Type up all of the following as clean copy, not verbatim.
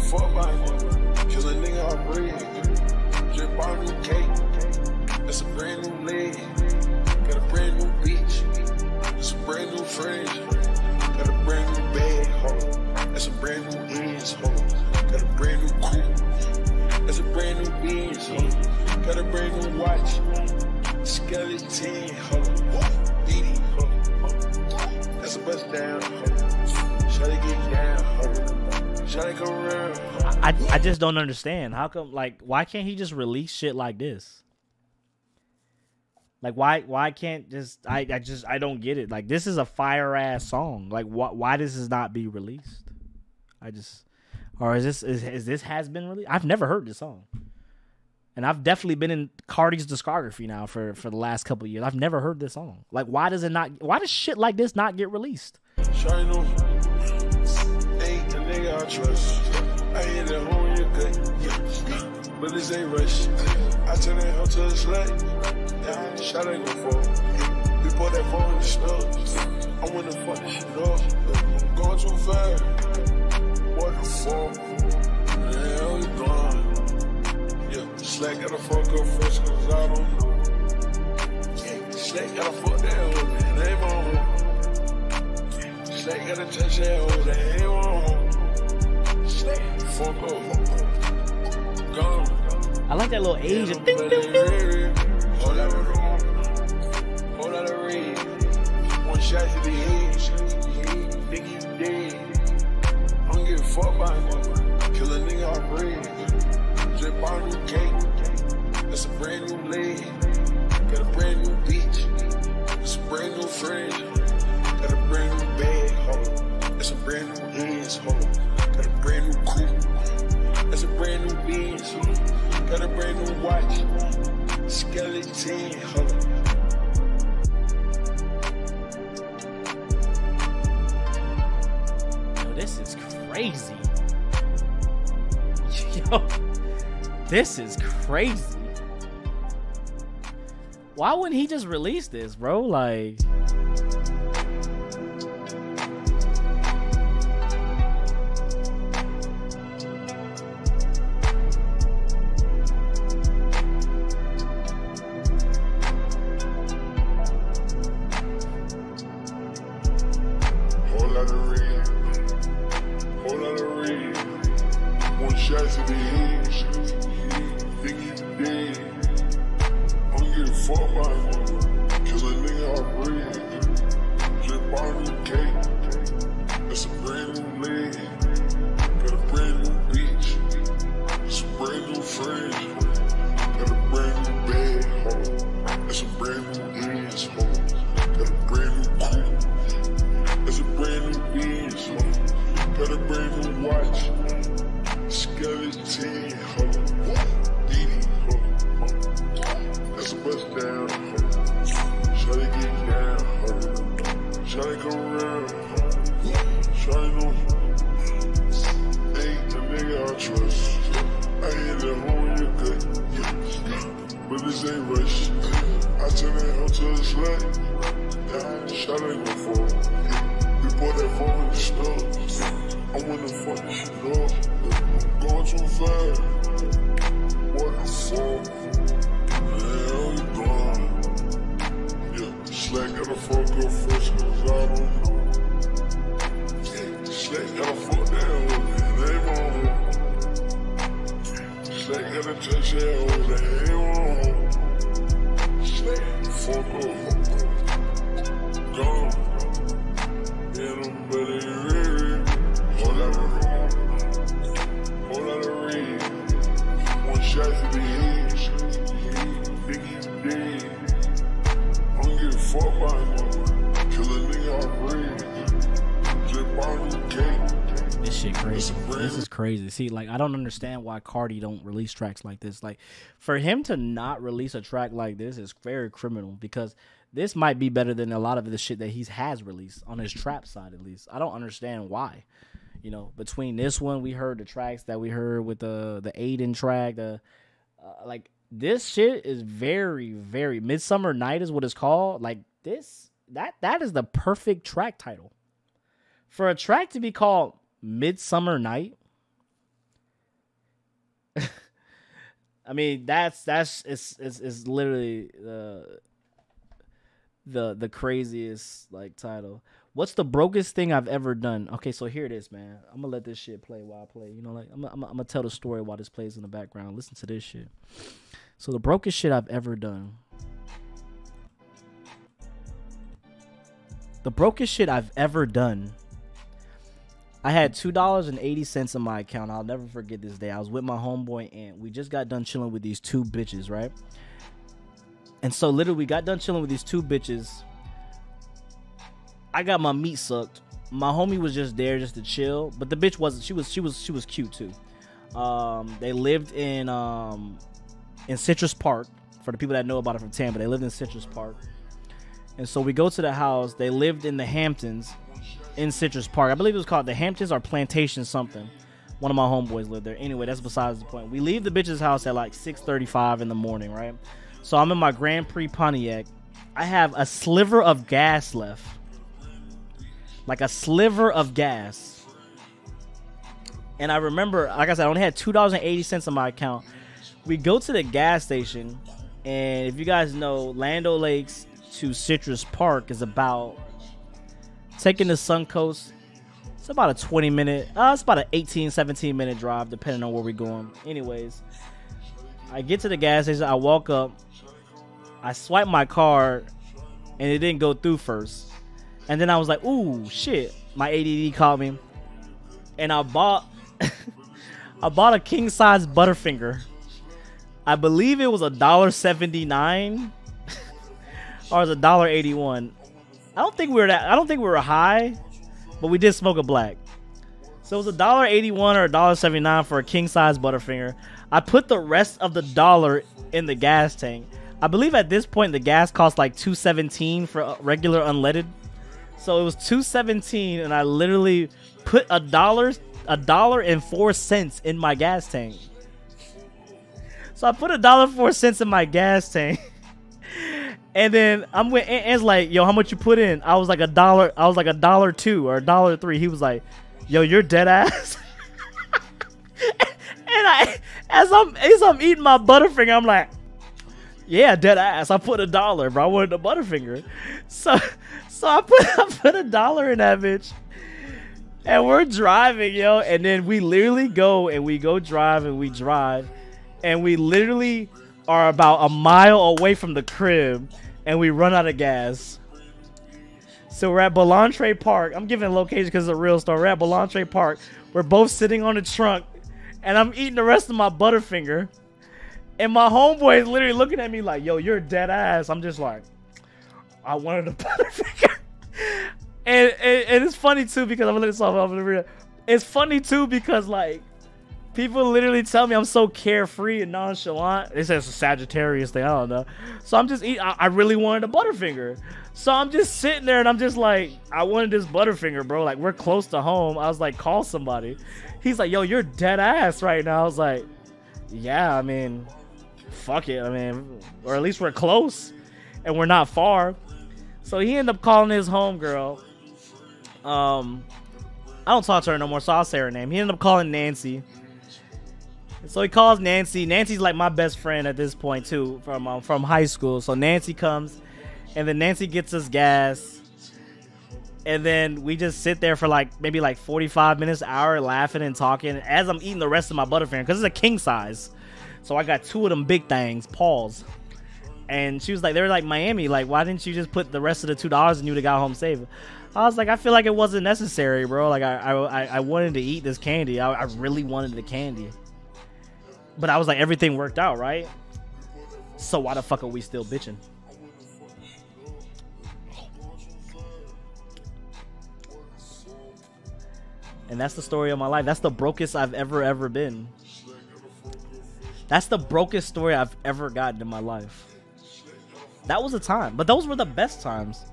fuck by nigga. Kill a nigga off red. Just bought a new cake. That's a brand new leg. Got a brand new bitch. That's a brand new friend. Got a brand new bag, ho. That's a brand new ends, ho. Got a brand new coupe. That's a brand new Benz, ho. Got a brand new watch. Skeleton, ho. Beanie, ho. That's a bust down, ho. Shawty get down, ho. Shawty come around, ho. I just don't understand. How come, like, why can't he just release shit like this? Like, why can't just I don't get it. Like, this is a fire ass song. Like, why does this not be released? Or is this has been released? I've never heard this song, and I've definitely been in Carti's discography now for the last couple of years. I've never heard this song. Like, why does shit like this not get released? Shawty know, ain't the nigga I trust. I ain't at home, you good, but this ain't rush. I turn that hoe to a slut. Shot ain't gon' fall. We put that phone in the snow. I wanna fuck this shit up. I'm going too fast. What the fuck? The hell you gone? Yeah, Slack gotta fuck up first, cause I don't know. Yeah, Slack gotta fuck that hoe, man. They won't. Slack gotta touch that hoe, they won't. Slack, fuck up. Gone. I like that little Asian. Ding, ding, ding. Hold out of room, hold out of red. One shot to the head, nigga you dead. I don't give a fuck by nigga. Kill a nigga off red. Just bought a new cake. That's a brand new leg. Got a brand new bitch. That's a brand new friend. Got a brand new bag, ho. That's a brand new ends, ho. Got a brand new coupe. That's a brand new Benz, ho. Got a brand new watch. Skeleton, ho. Yo, this is crazy. Yo, this is crazy. Why wouldn't he just release this, bro? Like, Shots to the head, think you dead. I don't give a fuck by nigga. Kill a nigga off red. Just bought a new cake. That's a brand new leg. Got a brand new bitch. That's a brand new friend. Got a brand new bag, ho. That's a brand new ends, ho. Got a brand new coupe. That's a brand new Benz, ho. Got a brand new watch. Skeleton, ho. Beanie, ho. That's a bust down, ho. Shawty get down, ho. Shawty come around, ho. Shawty know, ain't the nigga I trust. I ain't at home, you good, but this ain't rush. I turn that hoe to a slut. Shawty gon' fall. We bought that phone in the store. I wanna fuck this shit up. Going too fast. What the fuck? The hell you gone? Yeah, Slack gotta fuck up first, cause I don't know. Yeah, Slack gotta fuck that hoe, man. They won't. Slack gotta touch that hoe, they won't. Slack, fuck up. Gone. Yeah, them better ready. Hold out of shot to the head, nigga you dead. I don't give a fuck by nigga. Kill a nigga off red. Just bought a new cake. This shit crazy. This is crazy. See, like, I don't understand why Carti don't release tracks like this. Like, for him to not release a track like this is very criminal, because this might be better than a lot of the shit that he has released on his trap side, at least. I don't understand why. You know, between this one, we heard the tracks that we heard with the Aiden track. Like, this shit is very, very... Midsummer Night is what it's called. Like, that is the perfect track title. For a track to be called Midsummer Night, I mean, it's literally the craziest like title. What's the brokest thing I've ever done? Okay, so here it is, man. I'm gonna let this shit play while I play. You know, like I'm gonna tell the story while this plays in the background. Listen to this shit. So the brokest shit I've ever done. The brokest shit I've ever done. I had $2.80 in my account. I'll never forget this day. I was with my homeboy and we just got done chilling with these two bitches, right? And so literally we got done chilling with these two bitches. I got my meat sucked. My homie was just there just to chill, but the bitch wasn't. She was cute too. They lived in Citrus Park. For the people that know about it from Tampa, they lived in Citrus Park. And so we go to the house. They lived in the Hamptons in Citrus Park. I believe it was called the Hamptons or Plantation something. One of my homeboys lived there. Anyway, that's besides the point. We leave the bitch's house at like 6:35 in the morning, right? So I'm in my Grand Prix Pontiac. I have a sliver of gas left. Like a sliver of gas. And I remember, like I said, I only had $2.80 in my account. We go to the gas station. And if you guys know, Land O'Lakes to Citrus Park is about, taking the Suncoast, it's about a 20-minute, it's about an 18, 17-minute drive, depending on where we're going. Anyways, I get to the gas station, I walk up, I swipe my card, and it didn't go through first. And then I was like, ooh, shit. My ADD called me. And I bought I bought a king-size Butterfinger. I believe it was $1.79 or it was $1.81. I don't think we were high, but we did smoke a black. So it was $1.81 or $1.79 for a king-size Butterfinger. I put the rest of the dollar in the gas tank. I believe at this point the gas cost like $2.17 for regular unleaded. So it was $2.17, and I literally put $1.04 in my gas tank. So I put $1.04 in my gas tank. And then I'm with Ant's like, yo, how much you put in? I was like $1. I was like $1.02 or $1.03. He was like, yo, you're dead ass. And as I'm eating my Butterfinger, I'm like, yeah, dead ass. I put $1, bro. I wanted a Butterfinger. So I put $1 in that bitch. And we're driving, yo. And then we literally go and we go drive and we drive. And we literally are about a mile away from the crib. And we run out of gas. So we're at Belantre Park. I'm giving a location because it's a real story. We're at Belantre Park. We're both sitting on the trunk. And I'm eating the rest of my Butterfinger. And my homeboy is literally looking at me like, yo, you're dead ass. I'm just like, I wanted a Butterfinger. And it's funny too because I'm gonna let this off. It's funny too because like people literally tell me I'm so carefree and nonchalant. They say it's a Sagittarius thing. I don't know. So I'm just eating. I really wanted a Butterfinger. So I'm just sitting there and I'm just like, I wanted this Butterfinger, bro. Like we're close to home. I was like, call somebody. He's like, yo, you're dead ass right now. I was like, yeah, I mean, fuck it. I mean, or at least we're close and we're not far. So he ended up calling his homegirl. I don't talk to her no more, so I'll say her name. He ended up calling Nancy. So he calls Nancy. Nancy's like my best friend at this point too, from high school. So Nancy comes, and then Nancy gets us gas, and then we just sit there for like maybe like 45 minutes, an hour, laughing and talking as I'm eating the rest of my Butterfinger because it's a king size. So I got two of them big things. Pause. And she was like, they were like, Miami, like, why didn't you just put the rest of the $2 and you would have got home safe? I was like, I feel like it wasn't necessary, bro. Like, I wanted to eat this candy. I really wanted the candy. But I was like, everything worked out, right? So why the fuck are we still bitching? And that's the story of my life. That's the brokest I've ever been. That's the brokest story I've ever gotten in my life. That was a time. But those were the best times.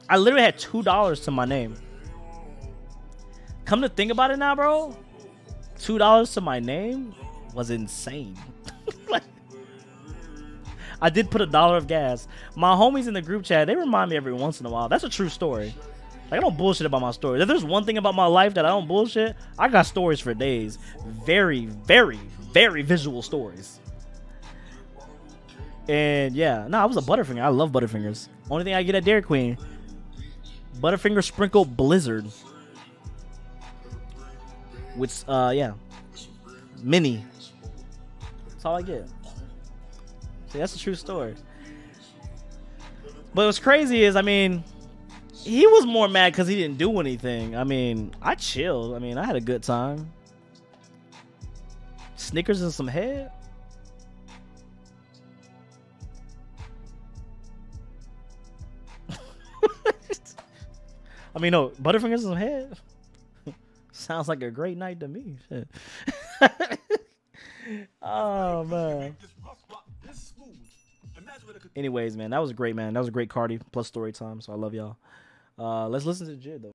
I literally had $2 to my name. Come to think about it now, bro. $2 to my name was insane. Like, I did put $1 of gas. My homies in the group chat, they remind me every once in a while. That's a true story. Like, I don't bullshit about my stories. If there's one thing about my life that I don't bullshit, I got stories for days. Very, very, very visual stories. And yeah, no, I was a Butterfinger. I love Butterfingers. Only thing I get at Dairy Queen, Butterfinger sprinkled Blizzard. Which, yeah, mini. That's all I get. See, that's a true story. But what's crazy is, I mean, he was more mad because he didn't do anything. I mean, I chilled. I mean, I had a good time. Snickers and some head. I mean, no, Butterfingers and some head. Sounds like a great night to me. Shit. Oh, man. Anyways, man, that was great, man. That was a great Carti plus story time. So I love y'all. Let's listen to Jid, though.